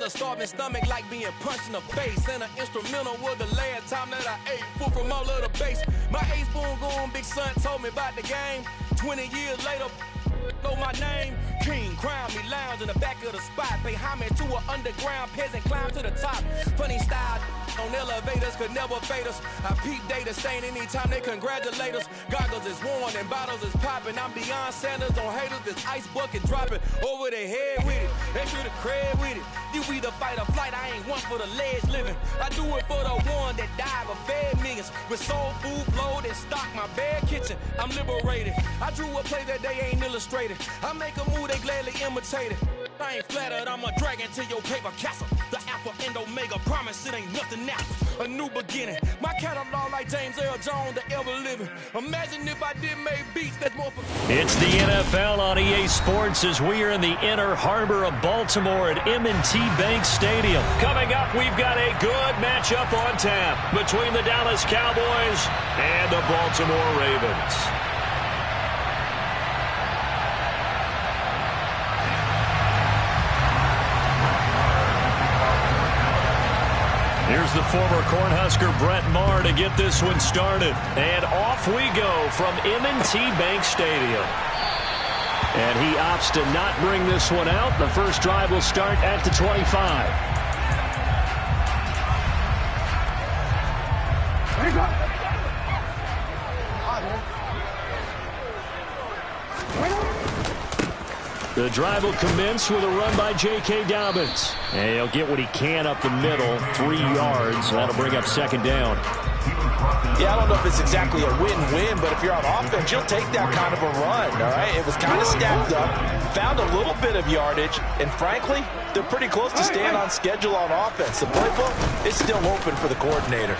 a starving stomach like being punched in the face. And an instrumental was the last time that I ate food from all of the base. My ace boom goon big son told me about the game. 20 years later, know my name. King, crown me, lounge in the back of the spot. Pay homage to an underground peasant, climb to the top. Funny style on elevators could never fade us. I peep data stain anytime they congratulate us. Goggles is worn and bottles is popping. I'm beyond Sanders on haters. This ice bucket dropping over their head with it. Extra the cred with it. You either fight or flight. I ain't one for the ledge living. I do it for the one that died but fed millions. With soul food flowed and stock my bare kitchen. I'm liberated. I drew a play that they ain't illustrated. I make a move they gladly imitate it. I ain't flattered, I'm a dragon to your paper castle. The Alpha and Omega, promise it ain't nothing after. A new beginning. My catalog like James Earl Jones, the ever living. Imagine if I did make beats that's more for. It's the NFL on EA Sports as we are in the inner harbor of Baltimore at M&T Bank Stadium. Coming up, we've got a good matchup on tap between the Dallas Cowboys and the Baltimore Ravens. Here's the former Cornhusker Brett Maher to get this one started. And off we go from M&T Bank Stadium. And he opts to not bring this one out. The first drive will start at the 25. The drive will commence with a run by J.K. Dobbins. And he'll get what he can up the middle, 3 yards. That'll bring up second down. Yeah, I don't know if it's exactly a win-win, but if you're on offense, you'll take that kind of a run, all right? It was kind of stacked up, found a little bit of yardage, and frankly, they're pretty close to staying on schedule on offense. The playbook is still open for the coordinator.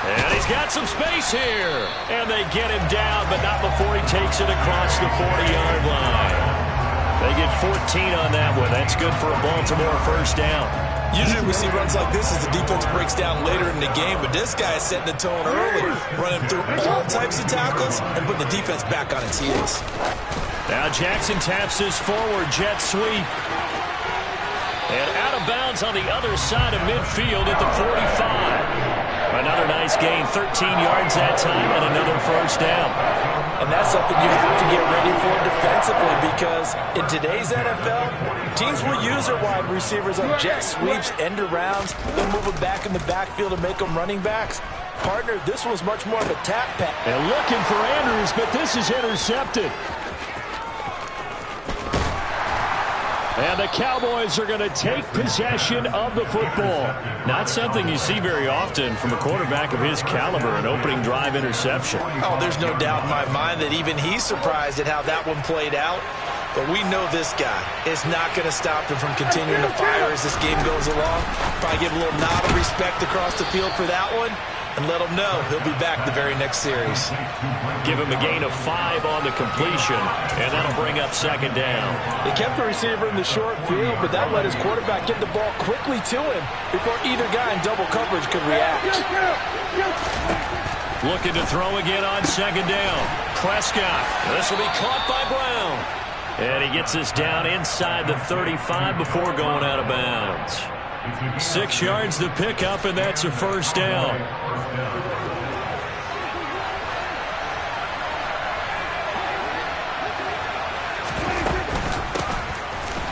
And he's got some space here. And they get him down, but not before he takes it across the 40-yard line. They get 14 on that one. That's good for a Baltimore first down. Usually we see runs like this as the defense breaks down later in the game, but this guy is setting the tone early, running through all types of tackles and putting the defense back on its heels. Now Jackson taps his forward jet sweep. And out of bounds on the other side of midfield at the 45. Another nice gain, 13 yards that time, and another first down. And that's something you have to get ready for defensively because in today's NFL, teams will use their wide receivers on jet sweeps, end arounds. They'll move them back in the backfield and make them running backs. Partner, this was much more of a tap pass. And looking for Andrews, but this is intercepted. And the Cowboys are going to take possession of the football. Not something you see very often from a quarterback of his caliber, an opening drive interception. Oh, there's no doubt in my mind that even he's surprised at how that one played out. But we know this guy is not going to stop him from continuing to fire as this game goes along. Probably give a little nod of respect across the field for that one. And let him know he'll be back the very next series. Give him a gain of 5 on the completion, and that'll bring up second down. They kept the receiver in the short field, but that let his quarterback get the ball quickly to him before either guy in double coverage could react. Looking to throw again on second down. Prescott. This will be caught by Brown. And he gets this down inside the 35 before going out of bounds. 6 yards to pick up, and that's a first down.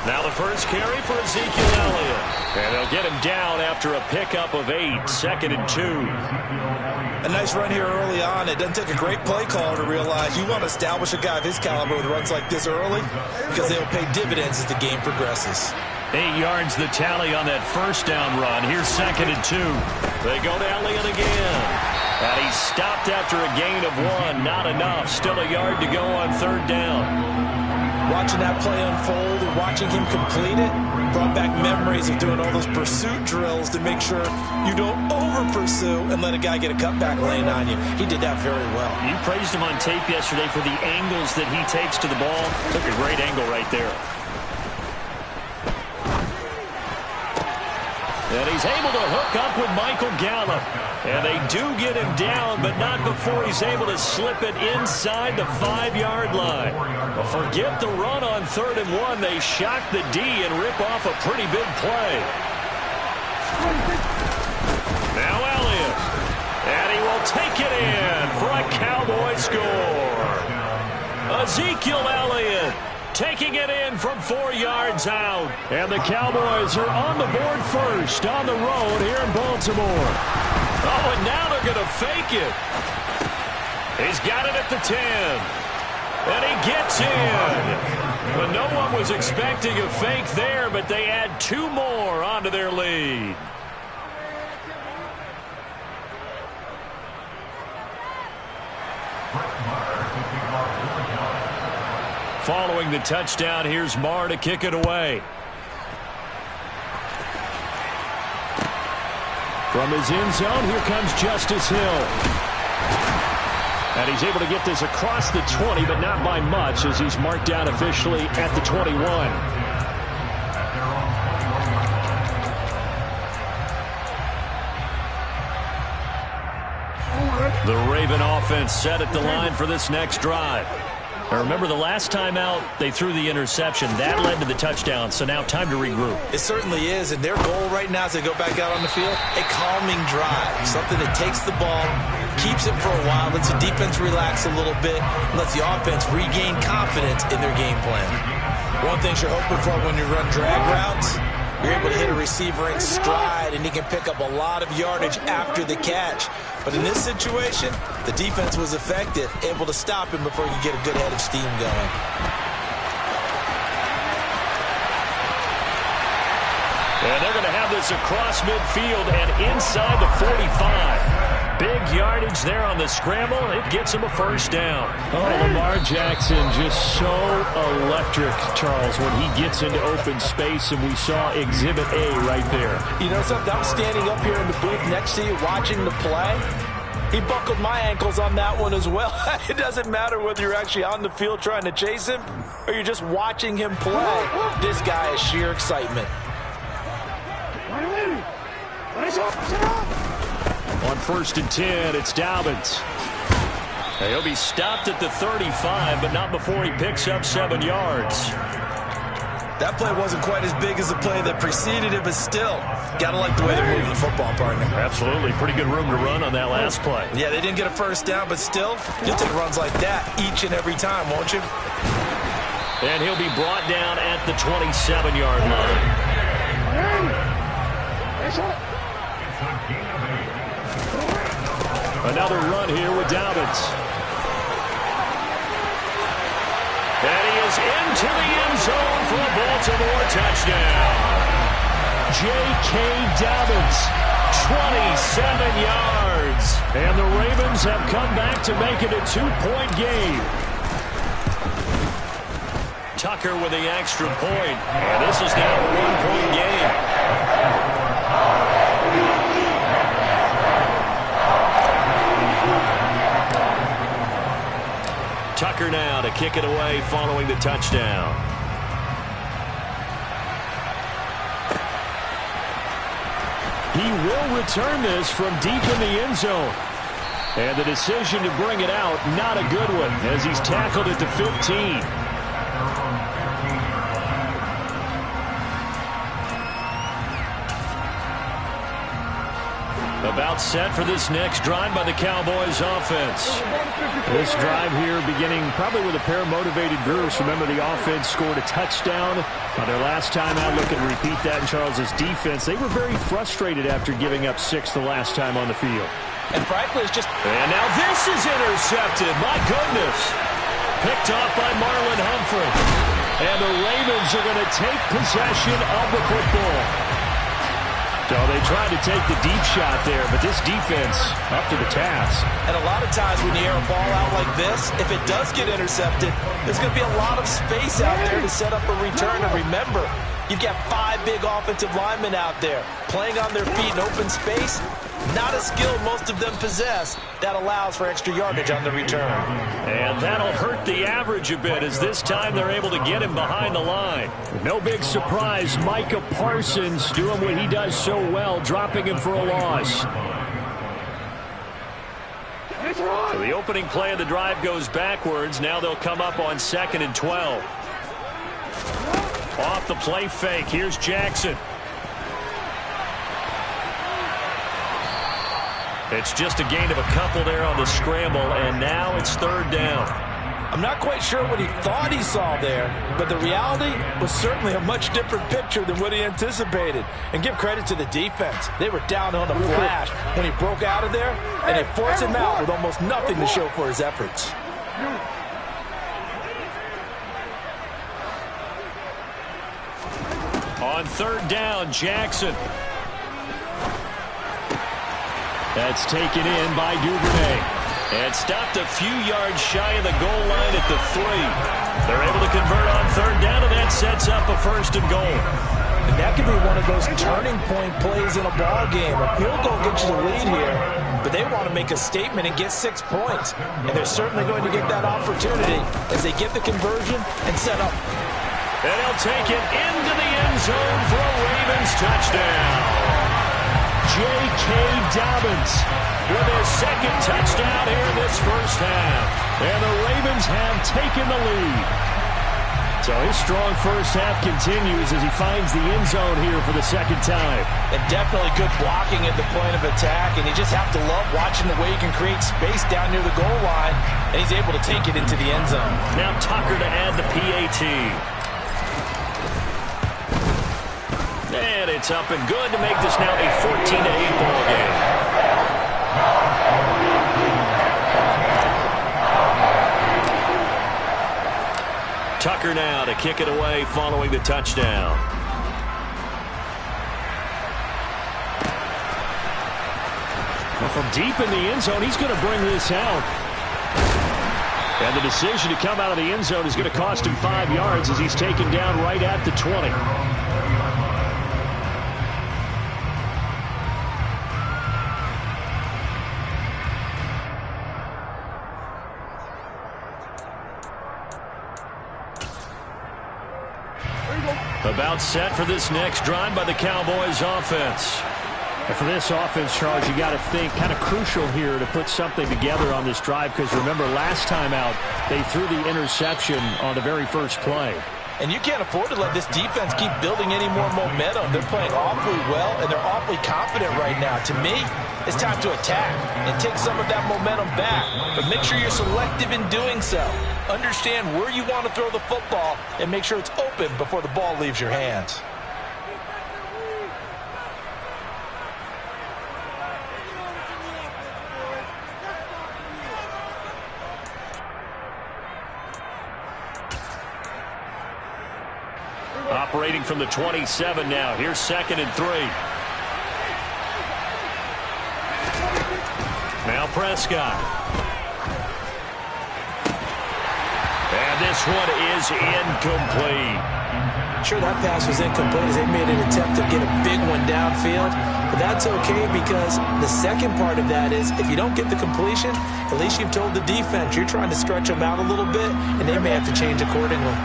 Now the first carry for Ezekiel Elliott. And they'll get him down after a pickup of 8, 2nd and 2. A nice run here early on. It doesn't take a great play caller to realize you want to establish a guy of his caliber with runs like this early because they will pay dividends as the game progresses. 8 yards the tally on that first down run. Here's 2nd and 2. They go to Elliott again. And he's stopped after a gain of 1. Not enough. Still a yard to go on third down. Watching that play unfold and watching him complete it brought back memories of doing all those pursuit drills to make sure you don't over-pursue and let a guy get a cutback lane on you. He did that very well. You praised him on tape yesterday for the angles that he takes to the ball. Took a great angle right there. And he's able to hook up with Michael Gallup. And they do get him down, but not before he's able to slip it inside the 5-yard line. Well, forget the run on 3rd and 1. They shock the D and rip off a pretty big play. Now Elliott. And he will take it in for a Cowboy score. Ezekiel Elliott taking it in from 4 yards out. And the Cowboys are on the board first on the road here in Baltimore. Oh, and now they're going to fake it. He's got it at the 10. And he gets in. But no one was expecting a fake there, but they add 2 more onto their lead. Following the touchdown, here's Marr to kick it away. From his end zone, here comes Justice Hill. And he's able to get this across the 20, but not by much, as he's marked down officially at the 21. The Raven offense set at the line for this next drive. Now remember, the last time out, they threw the interception. That led to the touchdown, so now time to regroup. It certainly is, and their goal right now as they go back out on the field, a calming drive, something that takes the ball, keeps it for a while, lets the defense relax a little bit, and lets the offense regain confidence in their game plan. One thing you're hoping for when you run drag routes, you're able to hit a receiver in stride, and he can pick up a lot of yardage after the catch. But in this situation, the defense was effective, able to stop him before he could get a good head of steam going. And they're going to have this across midfield and inside the 45. Big yardage there on the scramble. It gets him a first down. Oh, Lamar Jackson just so electric, Charles, when he gets into open space, and we saw Exhibit A right there. You know something? I'm standing up here in the booth next to you watching the play. He buckled my ankles on that one as well. It doesn't matter whether you're actually on the field trying to chase him or you're just watching him play. This guy is sheer excitement. On 1st and 10, it's Dobbins. He'll be stopped at the 35, but not before he picks up 7 yards. That play wasn't quite as big as the play that preceded it, but still, gotta like the way they're moving the football, partner. Absolutely. Pretty good room to run on that last play. Yeah, they didn't get a first down, but still, you'll take runs like that each and every time, won't you? And he'll be brought down at the 27-yard line. Another run here with Dobbins. And he is into the end zone for a Baltimore touchdown. J.K. Dobbins, 27 yards. And the Ravens have come back to make it a 2-point game. Tucker with the extra point. And this is now a 1-point game. Tucker now to kick it away following the touchdown. He will return this from deep in the end zone. And the decision to bring it out, not a good one, as he's tackled at the 15. About set for this next drive by the Cowboys offense. This drive here beginning probably with a pair of motivated groups. Remember, the offense scored a touchdown on their last time out. Looking to repeat that in Charles's defense. They were very frustrated after giving up 6 the last time on the field. And frankly, it's just... And now this is intercepted. My goodness. Picked off by Marlon Humphrey. And the Ravens are going to take possession of the football. So they tried to take the deep shot there, but this defense up to the task. And a lot of times when you air a ball out like this, if it does get intercepted, there's going to be a lot of space out there to set up a return. And remember, you've got 5 big offensive linemen out there playing on their feet in open space. Not a skill most of them possess that allows for extra yardage on the return. And that'll hurt the average a bit, as this time they're able to get him behind the line. No big surprise, Micah Parsons doing what he does so well, dropping him for a loss. So the opening play of the drive goes backwards. Now they'll come up on 2nd and 12. Off the play fake. Here's Jackson. It's just a gain of a couple there on the scramble, and now it's 3rd down. I'm not quite sure what he thought he saw there, but the reality was certainly a much different picture than what he anticipated. And give credit to the defense. They were down on the flash when he broke out of there, and they forced him out with almost nothing to show for his efforts. On 3rd down, Jackson. That's taken in by Duvernay. And stopped a few yards shy of the goal line at the 3. They're able to convert on 3rd down, and that sets up a 1st and goal. And that could be one of those turning point plays in a ball game. A field goal gets you the lead here, but they want to make a statement and get 6 points. And they're certainly going to get that opportunity as they get the conversion and set up. And he'll take it into the end zone for a Ravens touchdown. J.K. Dobbins with his 2nd touchdown here in this 1st half. And the Ravens have taken the lead. So his strong 1st half continues as he finds the end zone here for the 2nd time. And definitely good blocking at the point of attack. And you just have to love watching the way he can create space down near the goal line. And he's able to take it into the end zone. Now Tucker to add the PAT. And it's up and good to make this now a 14-8 ball game. Tucker now to kick it away following the touchdown. Well, from deep in the end zone, he's going to bring this out. And the decision to come out of the end zone is going to cost him 5 yards as he's taken down right at the 20. About set for this next drive by the Cowboys offense. And for this offense, Charles, you got to think kind of crucial here to put something together on this drive, because remember last time out they threw the interception on the very first play. And you can't afford to let this defense keep building any more momentum. They're playing awfully well, and they're awfully confident right now. To me, it's time to attack and take some of that momentum back. But make sure you're selective in doing so. Understand where you want to throw the football and make sure it's open before the ball leaves your hands. Operating from the 27 now. Here's 2nd and 3. Now Prescott. And this one is incomplete. Sure, that pass was incomplete as they made an attempt to get a big one downfield. But that's okay, because the second part of that is if you don't get the completion, at least you've told the defense you're trying to stretch them out a little bit, and they may have to change accordingly.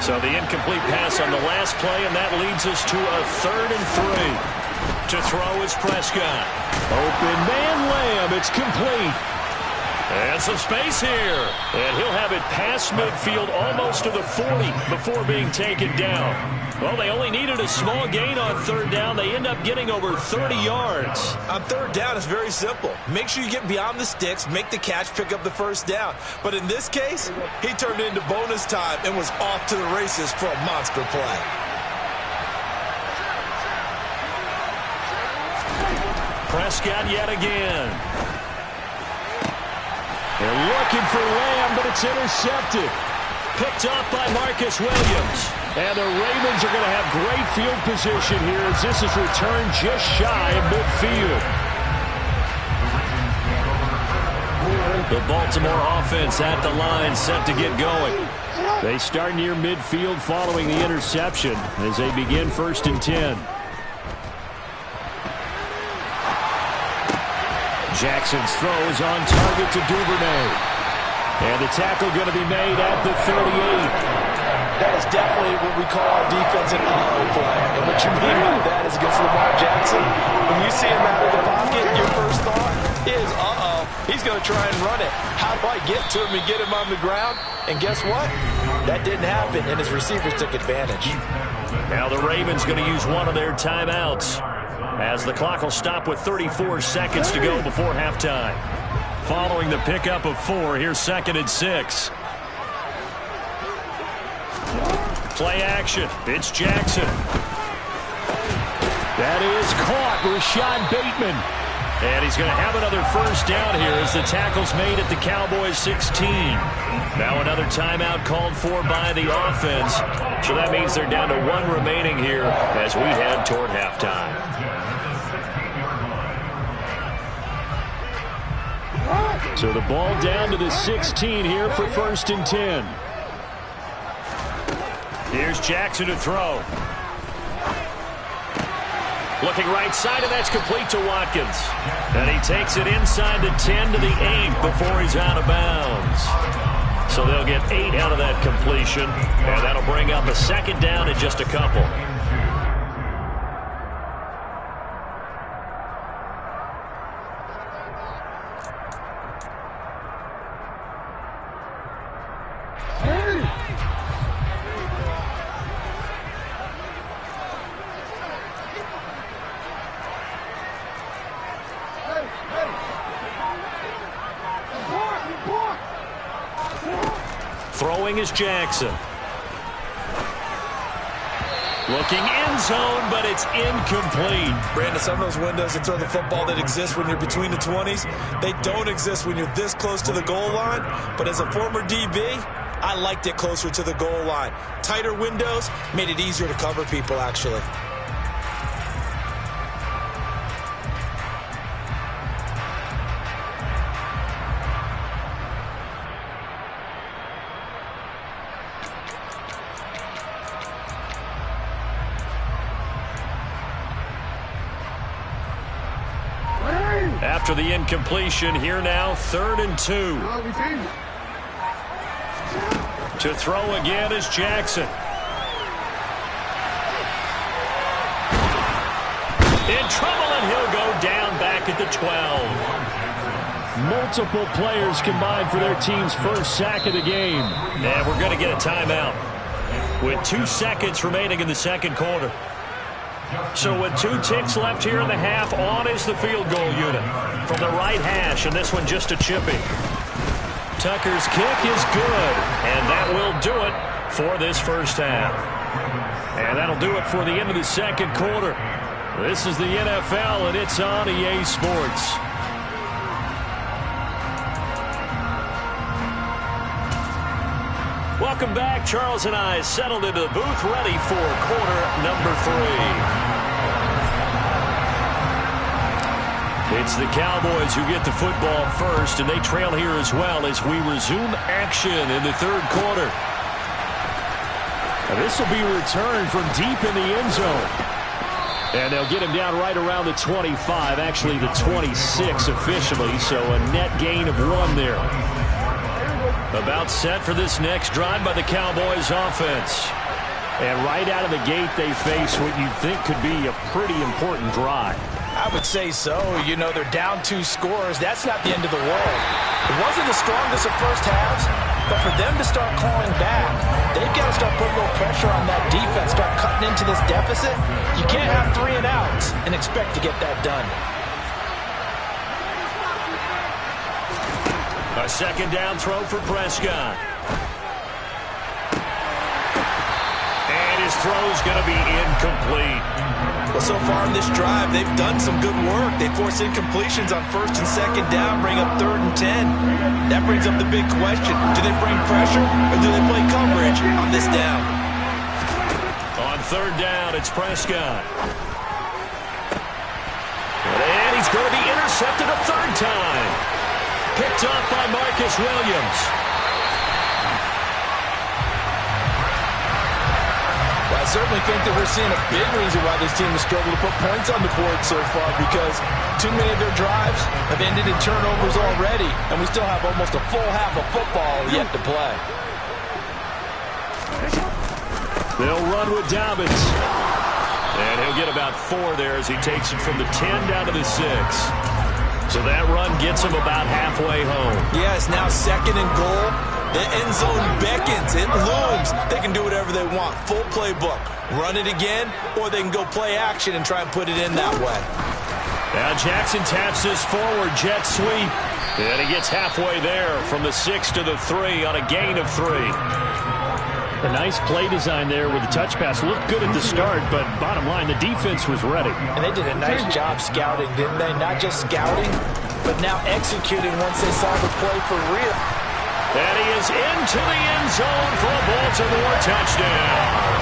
So the incomplete pass on the last play, and that leads us to a 3rd and 3. To throw is Prescott. Open man Lamb. It's complete. And some space here. And he'll have it past midfield almost to the 40 before being taken down. Well, they only needed a small gain on 3rd down. They end up getting over 30 yards. On 3rd down, it's very simple. Make sure you get beyond the sticks, make the catch, pick up the 1st down. But in this case, he turned it into bonus time and was off to the races for a monster play. Prescott yet again. They're looking for Lamb, but it's intercepted. Picked off by Marcus Williams. And the Ravens are going to have great field position here as this is returned just shy of midfield. The Baltimore offense at the line set to get going. They start near midfield following the interception as they begin 1st and 10. Jackson's throw is on target to Duvernay. And the tackle going to be made at the 38. That is definitely what we call our defense an uh-oh play. And what you mean by that is against Lamar Jackson. When you see him out of the pocket, your first thought is, uh-oh, He's going to try and run it. How do I get to him and get him on the ground? And guess what? That didn't happen, and his receivers took advantage. Now the Ravens going to use one of their timeouts, as the clock will stop with 34 seconds to go before halftime. Following the pickup of 4, here's 2nd and 6. Play action. It's Jackson. That is caught. Rashad Bateman. And he's going to have another first down here as the tackle's made at the Cowboys 16. Now another timeout called for by the offense. So that means they're down to 1 remaining here as we head toward halftime. So the ball down to the 16 here for 1st and 10. Here's Jackson to throw. Looking right side, and that's complete to Watkins. And he takes it inside the 10 to the 8 before he's out of bounds. So they'll get 8 out of that completion, and that'll bring up a 2nd down in just a couple. Throwing is Jackson. Looking end zone, but it's incomplete. Brandon, some of those windows that throw the football that exist when you're between the 20s, they don't exist when you're this close to the goal line. But as a former DB, I liked it closer to the goal line. Tighter windows made it easier to cover people, actually. After the incompletion, here now, 3rd and 2. To throw again is Jackson. In trouble, and he'll go down back at the 12. Multiple players combined for their team's first sack of the game. And we're going to get a timeout with 2 seconds remaining in the 2nd quarter. So with 2 ticks left here in the half, on is the field goal unit from the right hash, and this one just a chippy. Tucker's kick is good, and that will do it for this first half. And that'll do it for the end of the 2nd quarter. This is the NFL, and it's on EA Sports. Welcome back. Charles and I settled into the booth, ready for quarter number 3. It's the Cowboys who get the football first, and they trail here as well as we resume action in the 3rd quarter. And this will be returned from deep in the end zone. And they'll get him down right around the 25, actually the 26 officially, so a net gain of 1 there. About set for this next drive by the Cowboys offense. And right out of the gate, they face what you'd think could be a pretty important drive. I would say so. You know, they're down 2 scores. That's not the end of the world. It wasn't the strongest of first halves, but for them to start clawing back, they've got to start putting a little pressure on that defense, start cutting into this deficit. You can't have 3 and outs and expect to get that done. A 2nd down throw for Prescott. And his throw's going to be incomplete. Well, so far in this drive, they've done some good work. They force incompletions on 1st and 2nd down, bring up 3rd and 10. That brings up the big question. Do they bring pressure or do they play coverage on this down? On 3rd down, it's Prescott. And he's going to be intercepted a 3rd time. Picked off by Marcus Williams. Well, I certainly think that we're seeing a big reason why this team has struggled to put points on the board so far, because too many of their drives have ended in turnovers already, and we still have almost a full half of football yet to play. They'll run with Dobbins. And he'll get about 4 there as he takes it from the 10 down to the 6. So that run gets him about halfway home. Yeah, it's now 2nd and goal. The end zone beckons. It looms. They can do whatever they want. Full playbook. Run it again, or they can go play action and try and put it in that way. Now Jackson taps this forward jet sweep. And he gets halfway there from the 6 to the 3 on a gain of 3. A nice play design there with the touch pass. Looked good at the start, but bottom line, the defense was ready. And they did a nice job scouting, didn't they? Not just scouting, but now executing once they saw the play for real. And he is into the end zone for a Baltimore touchdown.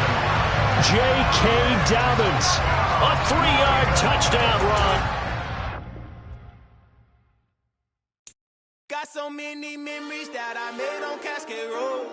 J.K. Dobbins, a 3-yard touchdown run. Got so many memories that I made on Cascade Road.